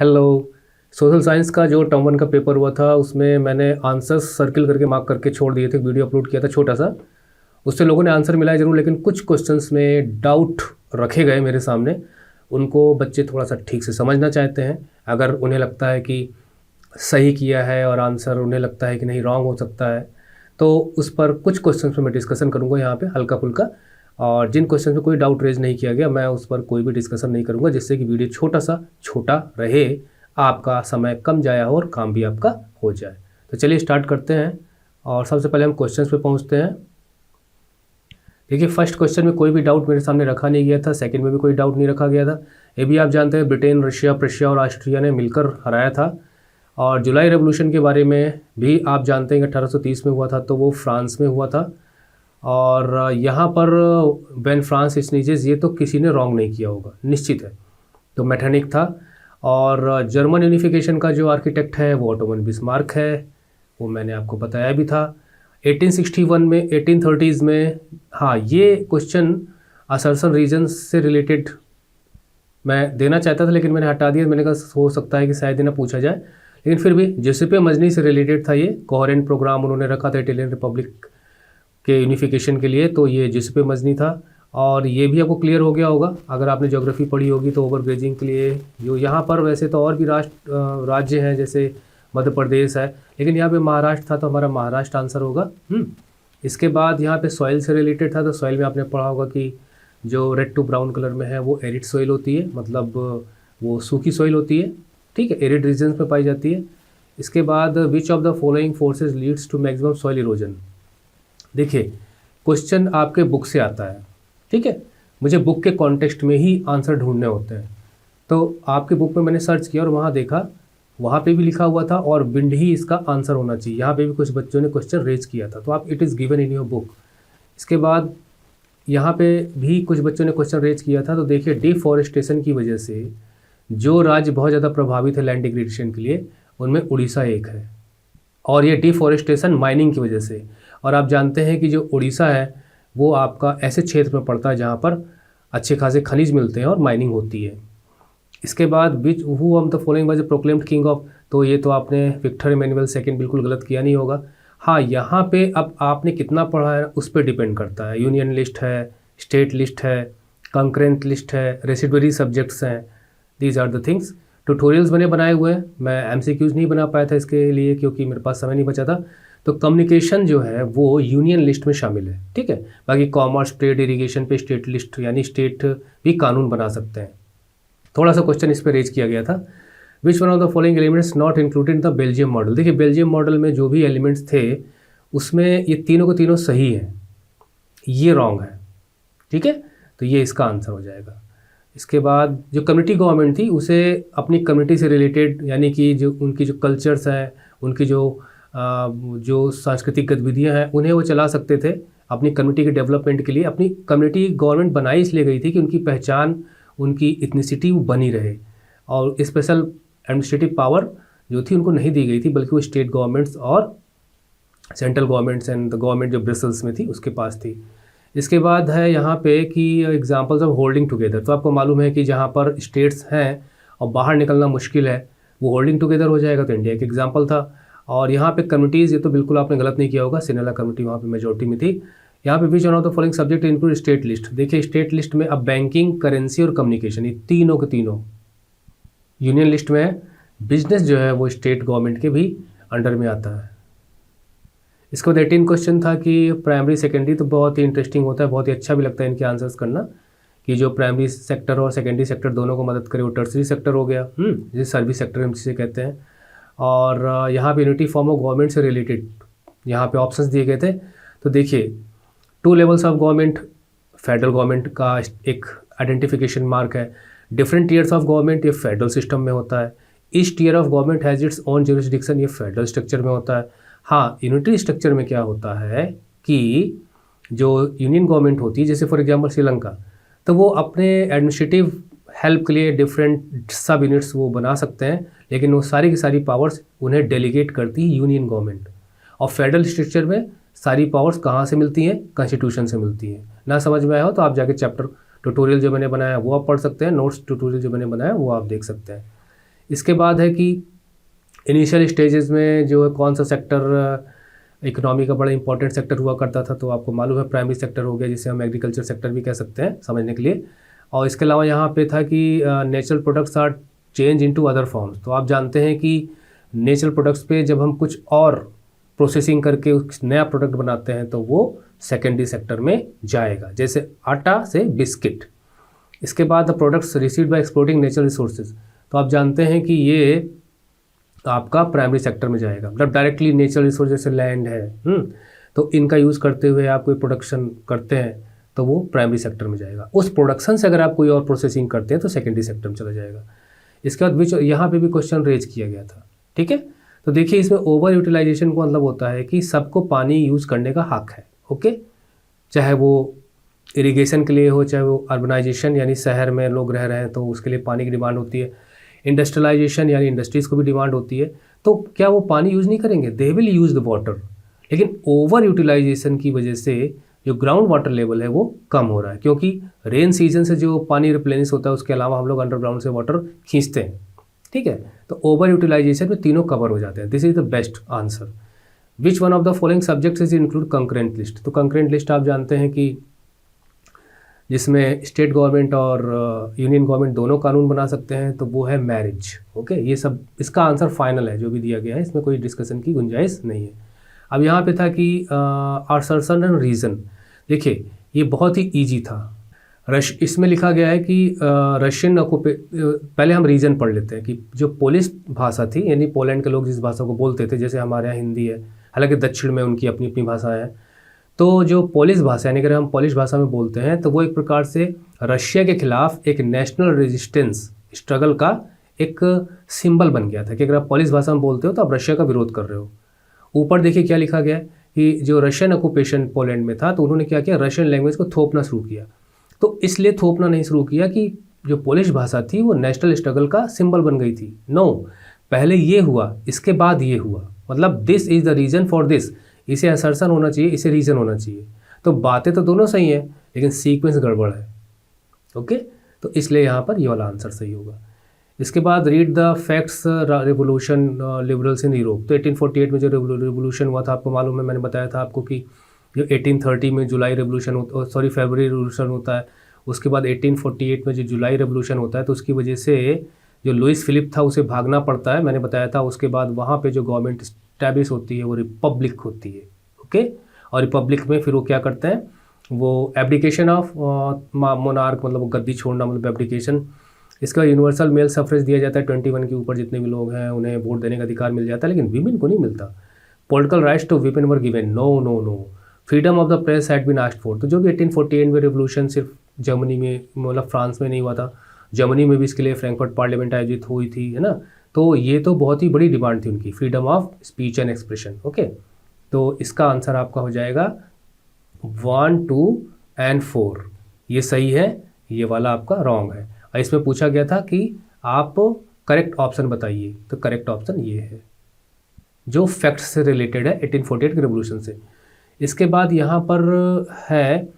Hello. Social science का जो term 1 का पेपर हुआ था उसमें मैंने आंसर्स सर्किल करके मार्क करके छोड़ दिए थे, वीडियो अपलोड किया था छोटा सा। उससे लोगों ने आंसर मिला है ज़रूर, लेकिन कुछ क्वेश्चंस में डाउट रखे गए मेरे सामने। उनको बच्चे थोड़ा सा ठीक से समझना चाहते हैं। अगर उन्हें लगता है कि सही किया है और आंसर उन्हें लगता है कि नहीं रॉन्ग हो सकता है, तो उस पर कुछ क्वेश्चन पर मैं डिस्कशन करूँगा यहाँ पे हल्का फुल्का। और जिन क्वेश्चन में कोई डाउट रेज नहीं किया गया मैं उस पर कोई भी डिस्कशन नहीं करूँगा, जिससे कि वीडियो छोटा रहे, आपका समय कम जाया हो और काम भी आपका हो जाए। तो चलिए स्टार्ट करते हैं और सबसे पहले हम क्वेश्चंस पे पहुंचते हैं। देखिए, फर्स्ट क्वेश्चन में कोई भी डाउट मेरे सामने रखा नहीं गया था, सेकंड में भी कोई डाउट नहीं रखा गया था। ये भी आप जानते हैं ब्रिटेन, रशिया, प्रशिया और ऑस्ट्रिया ने मिलकर हराया था। और जुलाई रेवोल्यूशन के बारे में भी आप जानते हैं कि 1830 में हुआ था, तो वो फ्रांस में हुआ था। और यहाँ पर व्हेन फ्रांस स्नीजेस, ये तो किसी ने रॉन्ग नहीं किया होगा, निश्चित है, तो मैथेनिक था। और जर्मन यूनिफिकेशन का जो आर्किटेक्ट है वो ओटोमन बिस्मार्क है, वो मैंने आपको बताया भी था। 1861 में 1830s में, हाँ ये क्वेश्चन असर्सन रीजन से रिलेटेड मैं देना चाहता था लेकिन मैंने हटा दिया। मैंने कहा हो सकता है कि शायद ना पूछा जाए, लेकिन फिर भी जिउसेppe मजनी से रिलेटेड था। ये कोहेरेंट प्रोग्राम उन्होंने रखा था इटालियन रिपब्लिक के यूनिफिकेशन के लिए, तो ये जिउसेppe मजनी था। और ये भी आपको क्लियर हो गया होगा अगर आपने ज्योग्राफी पढ़ी होगी तो ओवरग्रेजिंग के लिए जो यहाँ पर, वैसे तो और भी राज्य हैं जैसे मध्य प्रदेश है, लेकिन यहाँ पे महाराष्ट्र था तो हमारा महाराष्ट्र आंसर होगा। इसके बाद यहाँ पे सॉइल से रिलेटेड था, तो सॉइल में आपने पढ़ा होगा कि जो रेड टू ब्राउन कलर में है वो एरिड सॉइल होती है, मतलब वो सूखी सॉइल होती है, ठीक है, एरिड रीजन्स में पाई जाती है। इसके बाद which of the following forces leads to maximum soil erosion. देखिए, क्वेश्चन आपके बुक से आता है, ठीक है, मुझे बुक के कॉन्टेक्स्ट में ही आंसर ढूंढने होते हैं। तो आपके बुक में मैंने सर्च किया और वहाँ देखा, वहाँ पे भी लिखा हुआ था और विंड ही इसका आंसर होना चाहिए। यहाँ पे भी कुछ बच्चों ने क्वेश्चन रेज किया था, तो आप it is given in your book. इसके बाद यहाँ पे भी कुछ बच्चों ने क्वेश्चन रेज किया था, तो देखिए डिफॉरेस्टेशन की वजह से जो राज्य बहुत ज़्यादा प्रभावित है लैंड डिग्रेडेशन के लिए, उनमें उड़ीसा एक है। और ये डिफॉरेस्टेशन माइनिंग की वजह से, और आप जानते हैं कि जो उड़ीसा है वो आपका ऐसे क्षेत्र में पड़ता है जहाँ पर अच्छे खासे खनिज मिलते हैं और माइनिंग होती है। इसके बाद which who of the following was proclaimed king of, तो ये तो आपने विक्टर इमैनुअल सेकंड बिल्कुल गलत किया नहीं होगा। हाँ, यहाँ पे अब आपने कितना पढ़ा है उस पर डिपेंड करता है। यूनियन लिस्ट है, स्टेट लिस्ट है, कंकरेंट लिस्ट है, रेसिडुअरी सब्जेक्ट्स हैं, these are the things. Tutorials मैंने बनाए हुए हैं, मैं एमसीक्यूज नहीं बना पाया था इसके लिए क्योंकि मेरे पास समय नहीं बचा था। तो कम्युनिकेशन जो है वो यूनियन लिस्ट में शामिल है, ठीक है। बाकी कॉमर्स, ट्रेड, इरिगेशन पे स्टेट लिस्ट, यानी स्टेट भी कानून बना सकते हैं। थोड़ा सा क्वेश्चन इस पर रेज किया गया था। Which one of the following elements not included in the Belgium model. देखिए, बेल्जियम मॉडल में जो भी एलिमेंट्स थे उसमें ये तीनों के तीनों सही हैं, ये रॉन्ग है, ठीक है, तो ये इसका आंसर हो जाएगा। इसके बाद जो कम्युनिटी गवर्नमेंट थी उसे अपनी कम्युनिटी से रिलेटेड, यानी कि जो उनकी जो कल्चर्स हैं, उनकी जो सांस्कृतिक गतिविधियां हैं, उन्हें वो चला सकते थे अपनी कम्युनिटी के डेवलपमेंट के लिए। अपनी कम्युनिटी गवर्नमेंट बनाई इसलिए गई थी कि उनकी पहचान, उनकी इथनिसिटी बनी रहे, और स्पेशल एडमिनिस्ट्रेटिव पावर जो थी उनको नहीं दी गई थी, बल्कि वो स्टेट गवर्नमेंट्स और central governments and the government जो ब्रसेल्स में थी उसके पास थी। इसके बाद है यहाँ पे कि एग्जांपल्स ऑफ होल्डिंग टुगेदर। तो आपको मालूम है कि जहाँ पर स्टेट्स हैं और बाहर निकलना मुश्किल है वो होल्डिंग टुगेदर हो जाएगा, तो इंडिया एक एग्जाम्पल था। और यहाँ पे कम्युनिटीज़, ये तो बिल्कुल आपने गलत नहीं किया होगा, सिनेला कम्युनिटी वहाँ पे मेजोरिटी में थी। यहाँ पे which one of the following subject include state list. देखिए, स्टेट लिस्ट में अब बैंकिंग, करेंसी और कम्युनिकेशन, ये तीनों के तीनों यूनियन लिस्ट में है। बिजनेस जो है वो स्टेट गवर्नमेंट के भी अंडर में आता है। इसके बाद 18 क्वेश्चन था कि प्राइमरी सेकेंडरी, तो बहुत ही इंटरेस्टिंग होता है, बहुत ही अच्छा भी लगता है इनके आंसर्स करना, कि जो प्राइमरी सेक्टर और सेकेंडरी सेक्टर दोनों को मदद करे वो टर्सरी सेक्टर हो गया, जिसे सर्विस सेक्टर हम जिसे कहते हैं। और यहाँ पे यूनिटी फॉर्म ऑफ गवर्नमेंट से रिलेटेड यहाँ पे ऑप्शंस दिए गए थे। तो देखिए, 2 levels of government, federal government का एक आइडेंटिफिकेशन मार्क है। डिफरेंट टीयर्स ऑफ गवर्नमेंट, ये फेडरल सिस्टम में होता है। Each tier of government has its own jurisdiction, ये फेडरल स्ट्रक्चर में होता है। हाँ, यूनिटरी स्ट्रक्चर में क्या होता है कि जो यूनियन गवर्नमेंट होती है, जैसे फॉर एग्जांपल श्रीलंका, तो वो अपने एडमिनिस्ट्रेटिव हेल्प के लिए डिफरेंट सब यूनिट्स वो बना सकते हैं, लेकिन वो सारी की सारी पावर्स उन्हें डेलीगेट करती है यूनियन गवर्नमेंट। और फेडरल स्ट्रक्चर में सारी पावर्स कहाँ से मिलती हैं? कॉन्स्टिट्यूशन से मिलती हैं। ना समझ में आया हो तो आप जाके चैप्टर ट्यूटोरियल जो मैंने बनाया वो आप पढ़ सकते हैं, नोट्स ट्यूटोरियल जो मैंने बनाया वो आप देख सकते हैं। इसके बाद है कि इनिशियल स्टेजेस में जो है कौन सा सेक्टर इकोनॉमी का बड़ा इंपॉर्टेंट सेक्टर हुआ करता था, तो आपको मालूम है प्राइमरी सेक्टर हो गया, जिसे हम एग्रीकल्चर सेक्टर भी कह सकते हैं समझने के लिए। और इसके अलावा यहाँ पे था कि natural products are change into other forms. तो आप जानते हैं कि नेचुरल प्रोडक्ट्स पे जब हम कुछ और प्रोसेसिंग करके उस नया प्रोडक्ट बनाते हैं तो वो सेकेंडरी सेक्टर में जाएगा, जैसे आटा से बिस्किट। इसके बाद the products received by exploiting natural resources, तो आप जानते हैं कि ये आपका प्राइमरी सेक्टर में जाएगा, मतलब डायरेक्टली नेचुरल रिसोर्स जैसे लैंड है, तो इनका यूज़ करते हुए आप कोई प्रोडक्शन करते हैं तो वो प्राइमरी सेक्टर में जाएगा। उस प्रोडक्शन से अगर आप कोई और प्रोसेसिंग करते हैं तो सेकेंडरी सेक्टर में चला जाएगा। इसके बाद विच यहाँ पे भी क्वेश्चन रेज किया गया था, ठीक है। तो देखिए इसमें ओवर यूटिलाइजेशन का मतलब होता है कि सबको पानी यूज़ करने का हक है, ओके, चाहे वो इरिगेशन के लिए हो, चाहे वो अर्बनाइजेशन यानी शहर में लोग रह रहे हैं तो उसके लिए पानी की डिमांड होती है, इंडस्ट्रियलाइजेशन यानी इंडस्ट्रीज़ को भी डिमांड होती है, तो क्या वो पानी यूज़ नहीं करेंगे? They will use the water. लेकिन ओवर यूटिलाइजेशन की वजह से जो ग्राउंड वाटर लेवल है वो कम हो रहा है, क्योंकि रेन सीजन से जो पानी रिप्लेनिश होता है उसके अलावा हम लोग अंडरग्राउंड से वाटर खींचते हैं, ठीक है। तो ओवर यूटिलाइजेशन में तीनों कवर हो जाते हैं। This is the best answer. Which one of the following subjects is include concurrent list. तो कंकरेंट लिस्ट आप जानते हैं कि जिसमें स्टेट गवर्नमेंट और यूनियन गवर्नमेंट दोनों कानून बना सकते हैं, तो वो है मैरिज, ओके। ये सब इसका आंसर फाइनल है जो भी दिया गया है, इसमें कोई डिस्कशन की गुंजाइश नहीं है। अब यहाँ पे था कि असर्शन एंड रीज़न। देखिए ये बहुत ही ईजी था। इसमें लिखा गया है कि रशियन पहले हम रीजन पढ़ लेते हैं कि जो पोलिश भाषा थी, यानी पोलैंड के लोग जिस भाषा को बोलते थे, जैसे हमारे यहाँ हिंदी है, हालांकि दक्षिण में उनकी अपनी अपनी भाषाएं हैं, तो जो पोलिश भाषा यानी अगर हम पोलिश भाषा में बोलते हैं तो वो एक प्रकार से रशिया के खिलाफ एक नेशनल रेजिस्टेंस स्ट्रगल का एक सिंबल बन गया था कि अगर आप पोलिश भाषा में बोलते हो तो आप रशिया का विरोध कर रहे हो। ऊपर देखिए क्या लिखा गया है कि जो रशियन ऑक्यूपेशन पोलैंड में था तो उन्होंने क्या किया, रशियन लैंग्वेज को थोपना शुरू किया। तो इसलिए थोपना नहीं शुरू किया कि जो पोलिश भाषा थी वो नेशनल स्ट्रगल का सिंबल बन गई थी। नो, पहले ये हुआ, इसके बाद ये हुआ, मतलब this is the reason for this. इसे असर्शन होना चाहिए, इसे रीज़न होना चाहिए। तो बातें तो दोनों सही हैं लेकिन सीक्वेंस गड़बड़ है, ओके। तो इसलिए यहाँ पर ये वाला आंसर सही होगा। इसके बाद read the facts revolution liberals in Europe. तो 1848 में जो रेवोल्यूशन हुआ था, आपको मालूम है, मैंने बताया था आपको कि जो 1830 में जुलाई रेवोल्यूशन फरवरी रेवोल्यूशन होता है, उसके बाद 1848 में जो जुलाई रेवोल्यूशन होता है, तो उसकी वजह से जो लुइस फिलिप था उसे भागना पड़ता है, मैंने बताया था। उसके बाद वहाँ पे जो गवर्नमेंट स्टैब्लिश होती है वो रिपब्लिक होती है, ओके। और रिपब्लिक में फिर वो क्या करते हैं, वो एब्डिकेशन ऑफ मोनार्क, मतलब वो गद्दी छोड़ना, मतलब एब्डिकेशन। इसका यूनिवर्सल मेल सफ्रेज दिया जाता है, 21 के ऊपर जितने भी लोग हैं उन्हें वोट देने का अधिकार मिल जाता है, लेकिन वीमेन को नहीं मिलता। Political rights to women were given, no no no. Freedom of the press had been asked for. तो जो भी 1848 में रेवोल्यूशन सिर्फ जर्मनी में, मतलब फ्रांस में नहीं हुआ था, जर्मनी में भी इसके लिए फ्रैंकफर्ट पार्लियामेंट आयोजित हुई थी, है ना। तो ये तो बहुत ही बड़ी डिमांड थी उनकी, freedom of speech and expression, okay. तो इसका आंसर आपका हो जाएगा 1, 2 and 4। ये सही है, ये वाला आपका रॉन्ग है। और इसमें पूछा गया था कि आप करेक्ट ऑप्शन बताइए, तो करेक्ट ऑप्शन ये है जो फैक्ट्स से रिलेटेड है 1848 के रेवोल्यूशन से। इसके बाद यहाँ पर है,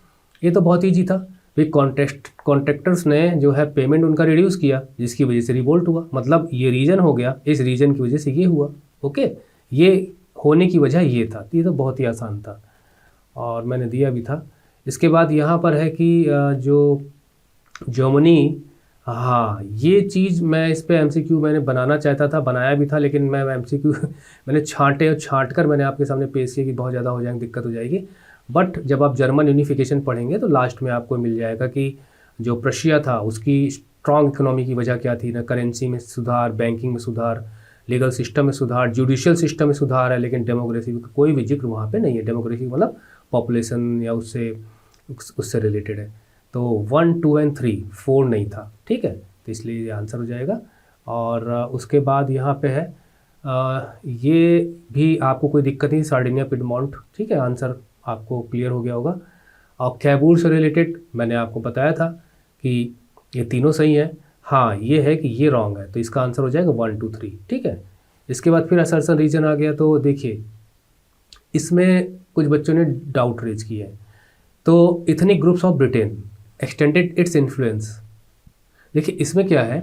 ये तो बहुत ईजी था भाई, कॉन्ट्रैक्टर्स ने जो है पेमेंट उनका रिड्यूस किया, जिसकी वजह से रिवोल्ट हुआ, मतलब ये रीजन हो गया, इस रीजन की वजह से ये हुआ, ओके। ये होने की वजह ये था, ये तो बहुत ही आसान था और मैंने दिया भी था। इसके बाद यहाँ पर है कि जो जर्मनी, हाँ ये चीज़ मैं इस पे MCQ मैंने बनाना चाहता था, बनाया भी था, लेकिन मैं MCQ मैंने छाँट कर मैंने आपके सामने पेश किया कि बहुत ज़्यादा हो जाएंगे, दिक्कत हो जाएगी। बट जब आप जर्मन यूनिफिकेशन पढ़ेंगे तो लास्ट में आपको मिल जाएगा कि जो प्रशिया था उसकी स्ट्रॉन्ग इकोनॉमी की वजह क्या थी ना, करेंसी में सुधार, बैंकिंग में सुधार, लीगल सिस्टम में सुधार, जुडिशियल सिस्टम में सुधार है, लेकिन डेमोक्रेसी का कोई भी जिक्र वहाँ पे नहीं है। डेमोक्रेसी मतलब पॉपुलेशन या उससे रिलेटेड है। तो 1, 2 and 3, 4 नहीं था, ठीक है। तो इसलिए ये आंसर हो जाएगा। और उसके बाद यहाँ पे है ये भी आपको कोई दिक्कत नहीं, सार्डिनिया पिडमॉन्ट, ठीक है, आंसर आपको क्लियर हो गया होगा। और कैबूल से रिलेटेड मैंने आपको बताया था कि ये तीनों सही है, हाँ ये है कि ये रॉन्ग है, तो इसका आंसर हो जाएगा 1, 2, 3, ठीक है। इसके बाद फिर असर्शन रीजन आ गया। तो देखिए इसमें कुछ बच्चों ने डाउट रेज किया है। तो ethnic groups of Britain extended its influence. देखिए इसमें क्या है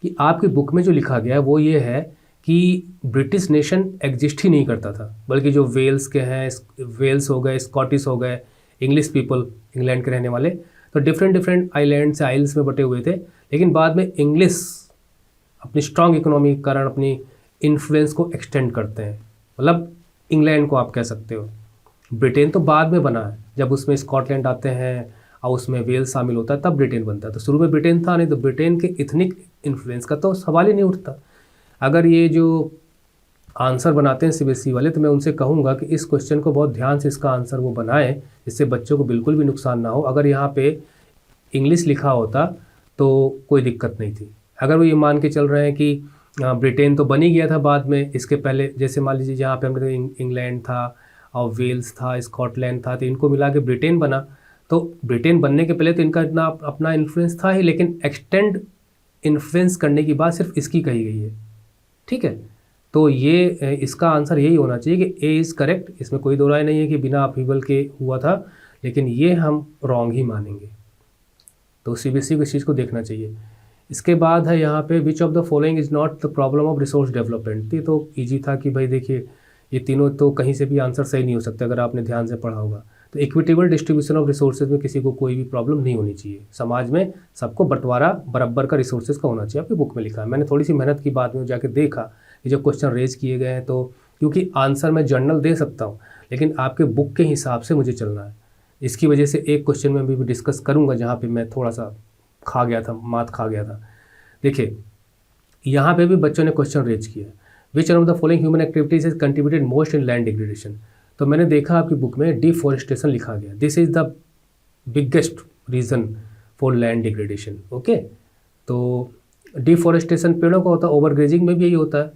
कि आपकी बुक में जो लिखा गया है वो ये है कि ब्रिटिश नेशन एग्जिस्ट ही नहीं करता था, बल्कि जो वेल्स के हैं, वेल्स हो गए, स्कॉटिश हो गए, इंग्लिश पीपल, इंग्लैंड के रहने वाले, तो डिफरेंट डिफरेंट आइलैंड से आइल्स में बटे हुए थे। लेकिन बाद में इंग्लिश अपनी स्ट्रांग इकोनॉमी के कारण अपनी इन्फ्लुएंस को एक्सटेंड करते हैं, मतलब इंग्लैंड को आप कह सकते हो। ब्रिटेन तो बाद में बना है, जब उसमें स्कॉटलैंड आते हैं और उसमें वेल्स शामिल होता है तब ब्रिटेन बनता है। तो शुरू में ब्रिटेन था नहीं, तो ब्रिटेन के इथनिक इन्फ्लुएंस का तो सवाल ही नहीं उठता। अगर ये जो आंसर बनाते हैं सीबीएसई वाले, तो मैं उनसे कहूँगा कि इस क्वेश्चन को बहुत ध्यान से इसका आंसर वो बनाएं, जिससे बच्चों को बिल्कुल भी नुकसान ना हो। अगर यहाँ पे इंग्लिश लिखा होता तो कोई दिक्कत नहीं थी। अगर वो ये मान के चल रहे हैं कि ब्रिटेन तो बन ही गया था बाद में, इसके पहले जैसे मान लीजिए यहाँ पे हमने इंग्लैंड था और वेल्स था, स्कॉटलैंड था, तो इनको मिला के ब्रिटेन बना। तो ब्रिटेन बनने के पहले तो इनका इतना अपना इन्फ्लुएंस था ही, लेकिन एक्सटेंड इन्फ्लुएंस करने की बात सिर्फ इसकी कही गई है, ठीक है। तो ये इसका आंसर यही होना चाहिए कि ए इज़ करेक्ट, इसमें कोई दो राय नहीं है कि बिना अपीवल के हुआ था, लेकिन ये हम रॉन्ग ही मानेंगे। तो सीबीएसई को इस चीज़ को देखना चाहिए। इसके बाद है यहाँ पे विच of the following is not the problem of resource development. ये तो ईजी था कि भाई देखिए ये तीनों तो कहीं से भी आंसर सही नहीं हो सकते अगर आपने ध्यान से पढ़ा होगा। तो इक्विटेबल डिस्ट्रीब्यूशन ऑफ रिसोर्सेज में किसी को कोई भी प्रॉब्लम नहीं होनी चाहिए। समाज में सबको बंटवारा बराबर का रिसोर्सेज का होना चाहिए, आपकी बुक में लिखा है। मैंने थोड़ी सी मेहनत की बाद में जाके देखा कि जब क्वेश्चन रेज किए गए हैं, तो क्योंकि आंसर मैं जर्नल दे सकता हूँ, लेकिन आपके बुक के हिसाब से मुझे चलना है। इसकी वजह से एक क्वेश्चन में भी डिस्कस करूँगा जहाँ पर मैं थोड़ा सा खा गया था, मात खा गया था। देखिए यहाँ पे भी बच्चों ने क्वेश्चन रेज किया, विच of the following human activities is contributed most in land degradation. तो मैंने देखा आपकी बुक में डिफॉरेस्टेशन लिखा गया, this is the biggest reason for land degradation. Okay, तो डिफॉरेस्टेशन पेड़ों का होता है, ओवरग्रेजिंग में भी यही होता है,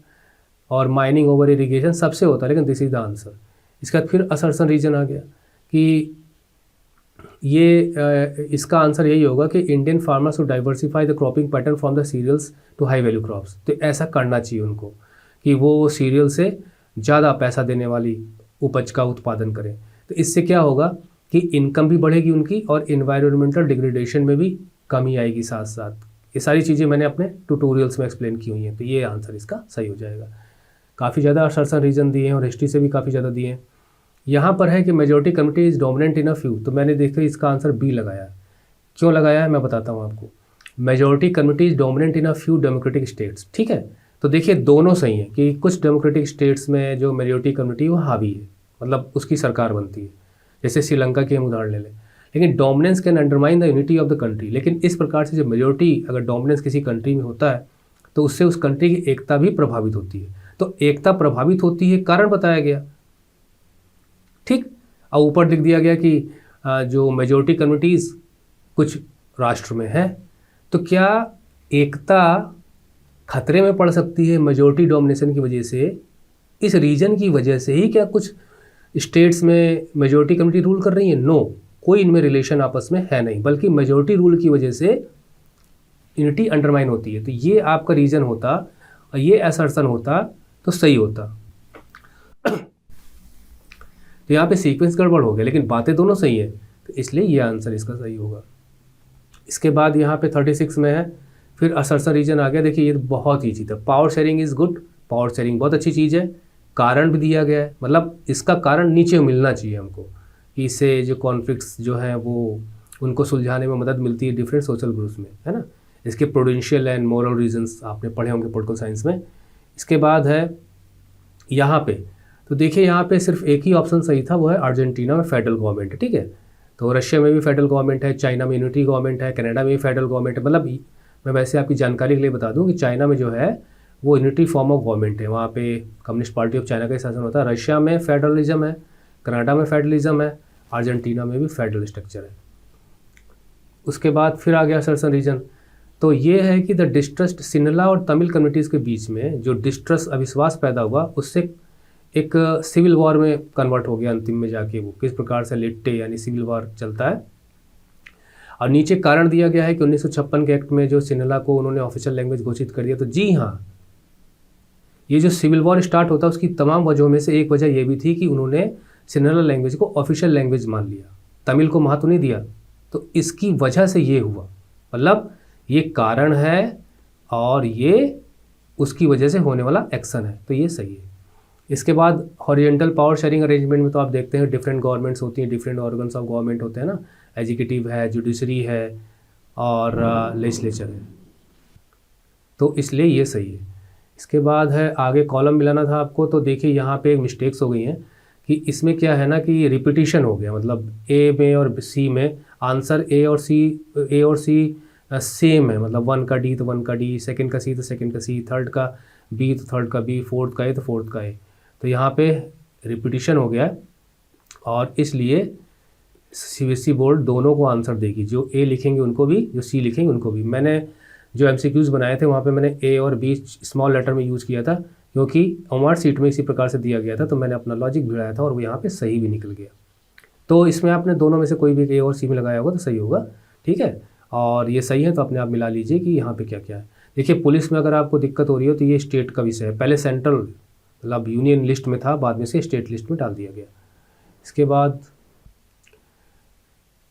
और माइनिंग, ओवर इरीगेशन सबसे होता है, लेकिन दिस इज द आंसर। इसके बाद फिर असर्सन रीजन आ गया कि ये इसका आंसर यही होगा कि Indian farmers to diversify the cropping pattern from the cereals to high value crops. तो ऐसा करना चाहिए उनको कि वो सीरियल से ज़्यादा पैसा देने वाली उपज का उत्पादन करें। तो इससे क्या होगा कि इनकम भी बढ़ेगी उनकी, और इन्वायरमेंटल डिग्रेडेशन में भी कमी आएगी साथ साथ। ये सारी चीज़ें मैंने अपने ट्यूटोरियल्स में एक्सप्लेन की हुई हैं। तो ये आंसर इसका सही हो जाएगा। काफ़ी ज़्यादा असर्सन रीजन दिए हैं और हिस्ट्री से भी काफ़ी ज़्यादा दिए हैं। यहाँ पर है कि majority community is dominant in a few, तो मैंने देखा इसका आंसर बी लगाया। क्यों लगाया है मैं बताता हूँ आपको। Majority community is dominant in a few democratic states, ठीक है। तो देखिए दोनों सही है कि कुछ डेमोक्रेटिक स्टेट्स में जो मेजॉरिटी कम्युनिटी वो हावी है, मतलब उसकी सरकार बनती है, जैसे श्रीलंका की हम उदाहरण ले लें। लेकिन dominance can undermine the unity of the country. लेकिन इस प्रकार से जब मेजॉरिटी अगर डोमिनेंस किसी कंट्री में होता है तो उससे उस कंट्री की एकता भी प्रभावित होती है। तो एकता प्रभावित होती है, कारण बताया गया, ठीक। और ऊपर लिख दिया गया कि जो मेजॉरिटी कम्युनिटीज़ कुछ राष्ट्र में है, तो क्या एकता खतरे में पड़ सकती है मेजॉरिटी डोमिनेशन की वजह से? इस रीजन की वजह से ही क्या कुछ स्टेट्स में मेजॉरिटी कम्युनिटी रूल कर रही है? नो, कोई इनमें रिलेशन आपस में है नहीं, बल्कि मेजॉरिटी रूल की वजह से यूनिटी अंडरमाइन होती है। तो ये आपका रीजन होता और ये असर्सन होता तो सही होता। तो यहाँ पे सीक्वेंस गड़बड़ हो गया, लेकिन बातें दोनों सही है, तो इसलिए ये आंसर इसका सही होगा। इसके बाद यहाँ पे 36 में है, फिर असर्सन रीजन आ गया। देखिए ये बहुत ईजी था। Power sharing is good, power sharing बहुत अच्छी चीज़ है। कारण भी दिया गया है, मतलब इसका कारण नीचे मिलना चाहिए हमको, कि इससे जो कॉन्फ्लिक्ट्स जो हैं वो उनको सुलझाने में मदद मिलती है डिफरेंट सोशल ग्रुप्स में, है ना। इसके प्रोडेंशियल एंड मोरल रीजंस आपने पढ़े होंगे पॉलिटिकल साइंस में। इसके बाद है यहाँ पे, तो देखिए यहाँ पे सिर्फ एक ही ऑप्शन सही था, वो है अर्जेंटीना में फेडरल गवर्नमेंट है, ठीक है। तो रशिया में भी फेडरल गवर्नमेंट है, चाइना में यूनिटी गवर्नमेंट है, कनाडा में भी फेडरल गवर्नमेंट है। मतलब मैं वैसे आपकी जानकारी के लिए बता दूं कि चाइना में जो है वो यूनिटी फॉर्म ऑफ गवर्नमेंट है, वहाँ पे कम्युनिस्ट पार्टी ऑफ चाइना का शासन होता है। रशिया में फेडरलिज्म है, कनाडा में फेडरलिज्म है, अर्जेंटीना में भी फेडरल स्ट्रक्चर है। उसके बाद फिर आ गया असर्सन रीजन। तो ये है कि द डिस्ट्रस्ट सिन्हला और तमिल कम्युनिटीज़ के बीच में जो डिस्ट्रस्ट अविश्वास पैदा हुआ, उससे एक सिविल वॉर में कन्वर्ट हो गया अंतिम में जाके। वो किस प्रकार से लिट्टे यानी सिविल वॉर चलता है। और नीचे कारण दिया गया है कि 1956 के एक्ट में जो सिन्हला को उन्होंने ऑफिशियल लैंग्वेज घोषित कर दिया। तो जी हाँ, ये जो सिविल वॉर स्टार्ट होता है उसकी तमाम वजहों में से एक वजह ये भी थी कि उन्होंने सिन्हला लैंग्वेज को ऑफिशियल लैंग्वेज मान लिया, तमिल को महत्व नहीं दिया। तो इसकी वजह से ये हुआ, मतलब ये कारण है और ये उसकी वजह से होने वाला एक्शन है, तो ये सही है। इसके बाद हॉरिजेंटल पावर शेयरिंग अरेंजमेंट में तो आप देखते हैं डिफरेंट गवर्नमेंट्स होती हैं, डिफरेंट ऑर्गन्स ऑफ गवर्नमेंट होते हैं ना, एग्जीक्यूटिव है, जुडिशरी है और लेजिस्लेचर है, तो इसलिए ये सही है। इसके बाद है आगे कॉलम मिलाना था आपको, तो देखिए यहाँ पे मिस्टेक्स हो गई हैं कि इसमें क्या है ना कि रिपीटिशन हो गया, मतलब ए में और सी में आंसर ए और सी सेम है, मतलब 1 का डी तो 1 का डी, सेकंड का सी तो सेकंड का सी, थर्ड का बी तो थर्ड का बी, फोर्थ का ए तो फोर्थ का ए, तो यहाँ पे रिपीटिशन हो गया है और इसलिए सीबीएसई बोर्ड दोनों को आंसर देगी, जो ए लिखेंगे उनको भी, जो सी लिखेंगे उनको भी। मैंने जो एमसीक्यूज़ बनाए थे वहाँ पे मैंने ए और बी स्मॉल लेटर में यूज़ किया था, क्योंकि ओमार सीट में इसी प्रकार से दिया गया था, तो मैंने अपना लॉजिक भिड़ाया था और वो यहाँ पे सही भी निकल गया। तो इसमें आपने दोनों में से कोई भी ए और सी में लगाया होगा तो सही होगा, ठीक है। और ये सही है तो अपने आप मिला लीजिए कि यहाँ पे क्या क्या है। देखिए पुलिस में अगर आपको दिक्कत हो रही हो तो ये स्टेट का विषय है, पहले सेंट्रल मतलब यूनियन लिस्ट में था, बाद में से स्टेट लिस्ट में डाल दिया गया। इसके बाद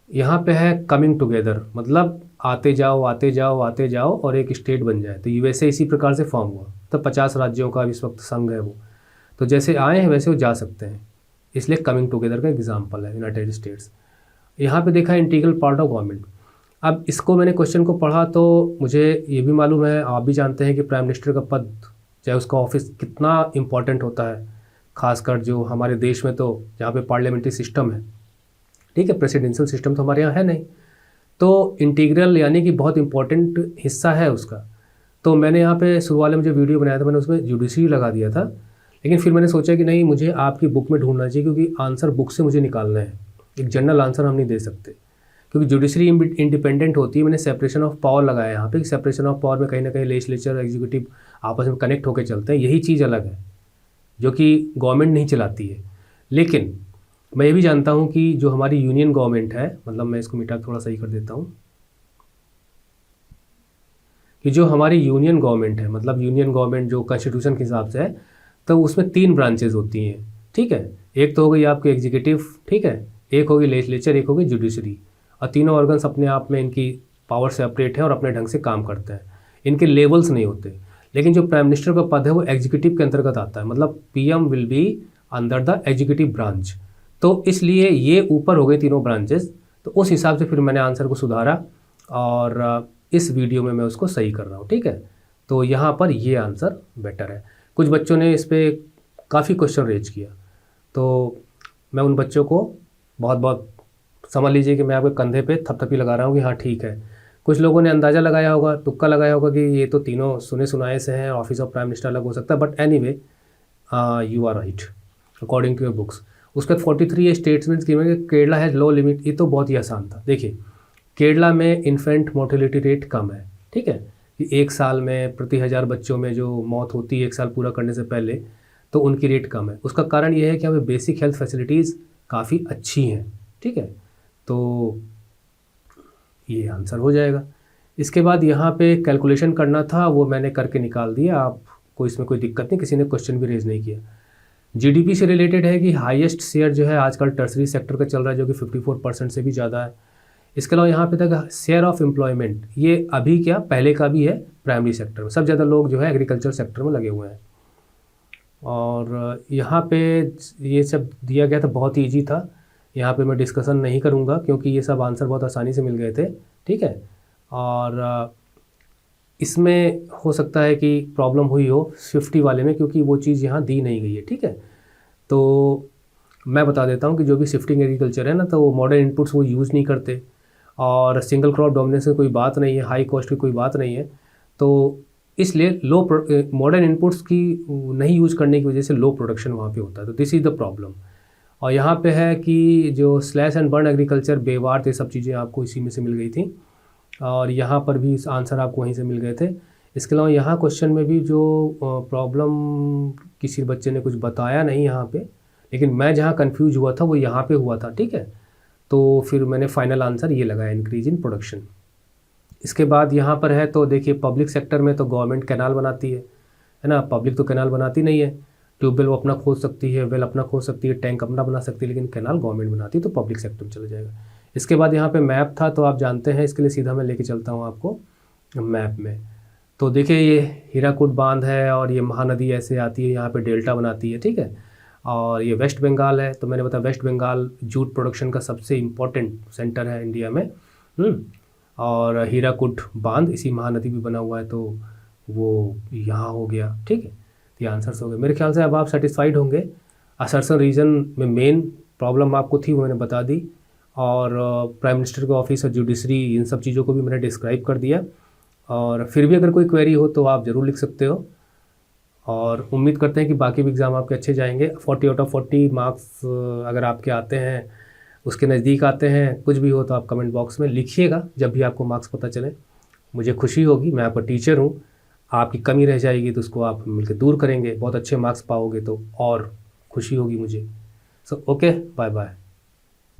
यहाँ पे है कमिंग टुगेदर, मतलब आते जाओ आते जाओ आते जाओ और एक स्टेट बन जाए, तो यूएसए इसी प्रकार से फॉर्म हुआ, तो 50 राज्यों का इस वक्त संघ है वो, तो जैसे आए हैं वैसे वो जा सकते हैं, इसलिए कमिंग टुगेदर का एग्जाम्पल है यूनाइटेड स्टेट्स। यहाँ पे देखा इंटीग्रल पार्ट ऑफ गवर्नमेंट। अब इसको मैंने क्वेश्चन को पढ़ा तो मुझे ये भी मालूम है, आप भी जानते हैं कि प्राइम मिनिस्टर का पद चाहे उसका ऑफिस कितना इम्पॉर्टेंट होता है, खासकर जो हमारे देश में तो जहाँ पे पार्लियामेंट्री सिस्टम है, ठीक है, प्रेसिडेंशियल सिस्टम तो हमारे यहाँ है नहीं, तो इंटीग्रल यानी कि बहुत इंपॉर्टेंट हिस्सा है उसका। तो मैंने यहाँ पे शुरू वाले में जो वीडियो बनाया था मैंने उसमें जुडिशरी लगा दिया था, लेकिन फिर मैंने सोचा कि नहीं, मुझे आपकी बुक में ढूंढना चाहिए, क्योंकि आंसर बुक से मुझे निकालना है, एक जनरल आंसर हम नहीं दे सकते, क्योंकि जुडिशरी इंडिपेंडेंट होती है। मैंने सेपरेशन ऑफ पावर लगाया यहाँ पे, सेपरेशन ऑफ पावर में कहीं ना कहीं लेजिस्लेचर एग्जीक्यूटिव आपस में कनेक्ट होकर चलते हैं, यही चीज़ अलग है जो कि गवर्नमेंट नहीं चलाती है। लेकिन मैं ये भी जानता हूँ कि जो हमारी यूनियन गवर्नमेंट है, मतलब मैं इसको मिटा थोड़ा सही कर देता हूँ, कि जो हमारी यूनियन गवर्नमेंट है, मतलब यूनियन गवर्नमेंट जो कॉन्स्टिट्यूशन के हिसाब से है, तो उसमें 3 ब्रांचेज होती हैं, ठीक है। एक तो हो गई आपकी एग्जीक्यूटिव, ठीक है, एक होगी लेजिस्लेचर, एक होगी जुडिशरी, और तीनों ऑर्गन्स अपने आप में इनकी पावर सेपरेट है और अपने ढंग से काम करते हैं, इनके लेवल्स नहीं होते। लेकिन जो प्राइम मिनिस्टर का पद है वो एग्जीक्यूटिव के अंतर्गत आता है, मतलब PM will be under the executive branch, तो इसलिए ये ऊपर हो गए तीनों ब्रांचेस। तो उस हिसाब से फिर मैंने आंसर को सुधारा और इस वीडियो में मैं उसको सही कर रहा हूँ, ठीक है। तो यहाँ पर ये आंसर बेटर है। कुछ बच्चों ने इस पर काफ़ी क्वेश्चन रेज किया, तो मैं उन बच्चों को बहुत बहुत समझ लीजिए कि मैं आपके कंधे पे थपथपी लगा रहा हूँ कि हाँ ठीक है। कुछ लोगों ने अंदाज़ा लगाया होगा, तुक्का लगाया होगा कि ये तो तीनों सुने सुनाए से हैं, ऑफिस ऑफ प्राइम मिनिस्टर अलग हो सकता है, but anyway you are right according to your books. उसके बाद 43 statements given, Kerala has low limit, ये तो बहुत ही आसान था। देखिए केरला में इन्फेंट मोर्टेलिटी रेट कम है, ठीक है, कि 1 साल में प्रति 1000 बच्चों में जो मौत होती है 1 साल पूरा करने से पहले, तो उनकी रेट कम है। उसका कारण यह है कि हमें बेसिक हेल्थ फैसिलिटीज़ काफ़ी अच्छी हैं, ठीक है, तो ये आंसर हो जाएगा। इसके बाद यहाँ पे कैलकुलेशन करना था, वो मैंने करके निकाल दिया, आपको इसमें कोई दिक्कत नहीं, किसी ने क्वेश्चन भी रेज नहीं किया। जीडीपी से रिलेटेड है कि हाईएस्ट शेयर जो है आजकल टर्सरी सेक्टर का चल रहा है, जो कि 54% से भी ज़्यादा है। इसके अलावा यहाँ पे तक शेयर ऑफ एम्प्लॉयमेंट, ये अभी क्या पहले का भी है, प्राइमरी सेक्टर में सबसे ज़्यादा लोग जो है एग्रीकल्चर सेक्टर में लगे हुए हैं। और यहाँ पे ये सब दिया गया था, बहुत ही ईजी था, यहाँ पे मैं डिस्कशन नहीं करूँगा क्योंकि ये सब आंसर बहुत आसानी से मिल गए थे, ठीक है। और इसमें हो सकता है कि प्रॉब्लम हुई हो 50 वाले में, क्योंकि वो चीज़ यहाँ दी नहीं गई है, ठीक है। तो मैं बता देता हूँ कि जो भी शिफ्टिंग एग्रीकल्चर है ना, तो वो मॉडर्न इनपुट्स वो यूज़ नहीं करते, और सिंगल क्रॉप डोमिनेंस की कोई बात नहीं है, हाई कॉस्ट की कोई बात नहीं है, तो इसलिए मॉडर्न इनपुट्स की नहीं यूज़ करने की वजह से लो प्रोडक्शन वहाँ पे होता है, तो दिस इज़ द प्रॉब्लम। और यहाँ पे है कि जो स्लैश एंड बर्न एग्रीकल्चर, बेवार, ये सब चीज़ें आपको इसी में से मिल गई थी, और यहाँ पर भी आंसर आपको वहीं से मिल गए थे। इसके अलावा यहाँ क्वेश्चन में भी जो प्रॉब्लम किसी बच्चे ने कुछ बताया नहीं यहाँ पे, लेकिन मैं जहाँ कंफ्यूज हुआ था वो यहाँ पे हुआ था, ठीक है। तो फिर मैंने फाइनल आंसर ये लगाया, इंक्रीज इन प्रोडक्शन। इसके बाद यहाँ पर है, तो देखिए पब्लिक सेक्टर में तो गवर्नमेंट कैनाल बनाती है ना, पब्लिक तो कैनाल बनाती नहीं है। ट्यूबवेल वो अपना खोद सकती है, वेल अपना खोद सकती है, टैंक अपना बना सकती है, लेकिन कैनाल गवर्नमेंट बनाती है, तो पब्लिक सेक्टर में चला जाएगा। इसके बाद यहाँ पे मैप था, तो आप जानते हैं, इसके लिए सीधा मैं लेके चलता हूँ आपको मैप में। तो देखिए ये हीराकुड बांध है और ये महानदी ऐसे आती है यहाँ पे डेल्टा बनाती है, ठीक है। और ये वेस्ट बंगाल है, तो मैंने बताया वेस्ट बंगाल जूट प्रोडक्शन का सबसे इम्पोर्टेंट सेंटर है इंडिया में। और हीराकुड बांध इसी महानदी भी बना हुआ है, तो वो यहाँ हो गया, ठीक है। तो ये आंसर्स हो गए। मेरे ख्याल से अब आप सेटिस्फाइड होंगे। असर्सन रीजन में मेन प्रॉब्लम आपको थी वो मैंने बता दी, और प्राइम मिनिस्टर के ऑफिस और जुडिशरी इन सब चीज़ों को भी मैंने डिस्क्राइब कर दिया। और फिर भी अगर कोई क्वेरी हो तो आप ज़रूर लिख सकते हो, और उम्मीद करते हैं कि बाकी भी एग्ज़ाम आपके अच्छे जाएंगे। 40 आउट ऑफ 40 मार्क्स अगर आपके आते हैं, उसके नज़दीक आते हैं, कुछ भी हो तो आप कमेंट बॉक्स में लिखिएगा। जब भी आपको मार्क्स पता चले मुझे खुशी होगी, मैं आपका टीचर हूँ। आपकी कमी रह जाएगी तो उसको आप मिलकर दूर करेंगे, बहुत अच्छे मार्क्स पाओगे तो और खुशी होगी मुझे। So okay, bye bye.